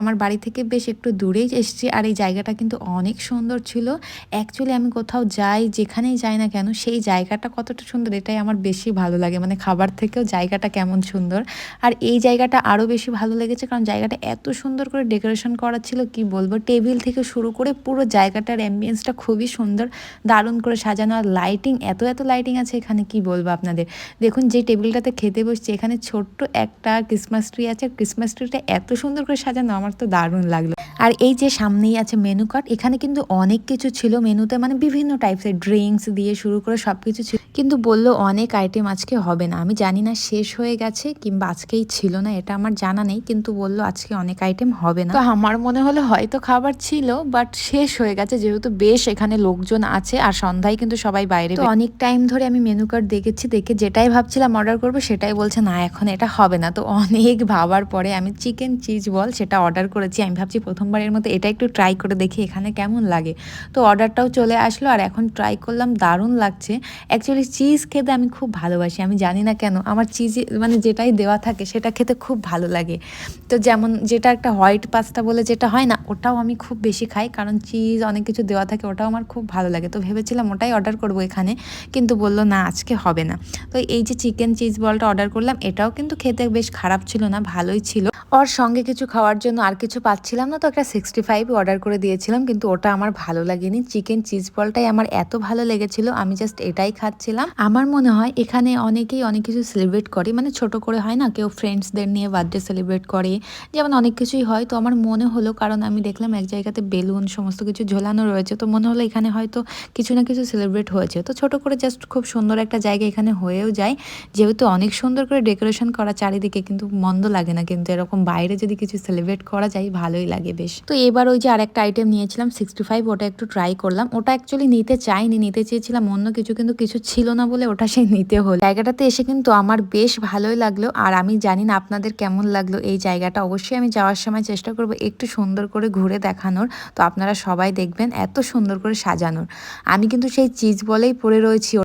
আমার বাড়ি থেকে বেশ একটু দূরেই এসেছি, আর এই জায়গাটা কিন্তু অনেক সুন্দর ছিল। অ্যাকচুয়ালি আমি কোথাও যাই, যেখানেই যাই না কেন, সেই জায়গাটা কতটা সুন্দর এটাই আমার বেশি ভালো লাগে। মানে খাবার থেকেও জায়গাটা কেমন সুন্দর। আর এই জায়গাটা আরও বেশি ভালো লেগেছে কারণ জায়গাটা এত সুন্দর করে ডেকোরেশন করা ছিল, কি বলবো। টেবিল থেকে শুরু করে পুরো জায়গাটার অ্যাম্বিয়েন্সটা খুবই সুন্দর, দারুণ করে সাজানো। আর লাইটিং, এত এত লাইটিং আছে এখানে, কি বলবো আপনাদের। দেখুন যে টেবিলটাতে খেতে বসছে, এখানে ছোট্ট একটা ক্রিসমাস ট্রি আছে। ক্রিসমাস ট্রিটা এত সুন্দর করে সাজানো, আমার তো দারুণ লাগলো। আর এই যে সামনেই আছে মেনু কার্ড, এখানে কিন্তু অনেক কিছু ছিল মেনুতে, মানে বিভিন্ন টাইপসের ড্রিঙ্কস দিয়ে শুরু করে সব কিছু ছিল। কিন্তু বললো অনেক আইটেম আজকে হবে না। আমি জানি না শেষ হয়ে গেছে কিংবা আজকেই ছিল না, এটা আমার জানা নেই, কিন্তু বললো আজকে অনেক আইটেম হবে না। তো আমার মনে হলো হয়তো খাবার ছিল, বাট শেষ হয়ে গেছে, যেহেতু বেশ এখানে লোকজন আছে আর সন্ধ্যায় কিন্তু সবাই বাইরে। তো অনেক টাইম ধরে আমি মেনু কার্ড দেখেছি, দেখে যেটাই ভাবছিলাম অর্ডার করবো সেটাই বলছে না এখন এটা হবে না। তো অনেক ভাবার পরে আমি চিকেন চিজ বল সেটা অর্ডার করেছি। আমি ভাবছি প্রথমবারের মতো এটা একটু ট্রাই করে দেখি এখানে কেমন লাগে। তো অর্ডারটাও চলে আসলো আর এখন ট্রাই করলাম, দারুণ লাগছে। অ্যাকচুয়ালি চিজ খেতে আমি খুব ভালোবাসি, আমি জানি না কেন আমার চিজ মানে যেটাই দেওয়া থাকে সেটা খেতে খুব ভালো লাগে। তো যেমন যেটা একটা হোয়াইট পাস্তা বলে যেটা হয় না, ওটাও আমি খুব বেশি খাই কারণ চিজ অনেক কিছু দেওয়া থাকে, ওটাও আমার খুব ভালো লাগে। তো ভেবেছিলাম ওটাই অর্ডার করবো এখানে, কিন্তু বললো না আজকে হবে না। তো এই যে চিকেন চিজ বলটা অর্ডার করলাম, এটাও কিন্তু খেতে বেশ খারাপ ছিল না, ভালোই ছিল। ওর সঙ্গে কিছু খাওয়ার জন্য আর কিছু পাচ্ছিলাম না, তো একটা 65 অর্ডার করে দিয়েছিলাম, কিন্তু ওটা আমার ভালো লাগেনি। চিকেন চিজ বলটাই আমার এত ভালো লেগেছিল, আমি জাস্ট এটাই খাচ্ছিলাম। আমার মনে হয় এখানে অনেকেই অনেক কিছু সেলিব্রেট করে, মানে ছোট করে হয় না, কেউ ফ্রেন্ডসদের নিয়ে বার্থডে সেলিব্রেট করে, যেমন অনেক কিছুই হয়। তো আমার মনে হলো, কারণ আমি দেখলাম এক জায়গাতে বেলুন সমস্ত কিছু ঝোলানো রয়েছে, তো মনে হলো এখানে হয়তো কিছু না কিছু সেলিব্রেট হয়েছে। তো ছোট করে জাস্ট খুব সুন্দর একটা জায়গা এখানে হয়েও যায়, যেহেতু অনেক সুন্দর করে ডেকোরেশন করা চারিদিকে, কিন্তু মন্দ লাগে না। কিন্তু এরকম বাইরে যদি কিছু সেলিব্রেট করা যায় ভালোই লাগে বেশ। তো এবার ওই যে আরেকটা আইটেম নিয়েছিলাম 65, ওটা একটু ট্রাই করলাম। ওটা অ্যাকচুয়ালি নিতে চাইনি, নিতে চেয়েছিলাম অন্য কিছু, কিন্তু কিছু ছিল না বলে ওটা সেই নিতে হলো। জায়গাটাতে এসে কিন্তু আমার বেশ ভালোই লাগলো। আর আমি জানি না আপনাদের কেমন লাগলো এই জায়গাটা, অবশ্যই আমি যাওয়ার সময় চেষ্টা করবো একটু সুন্দর করে ঘুরে দেখানোর। তো আপনারা সবাই দেখবেন এত সুন্দর করে সাজানোর। আমি কিন্তু সেই চিজ বলেই পড়ে রয়েছি।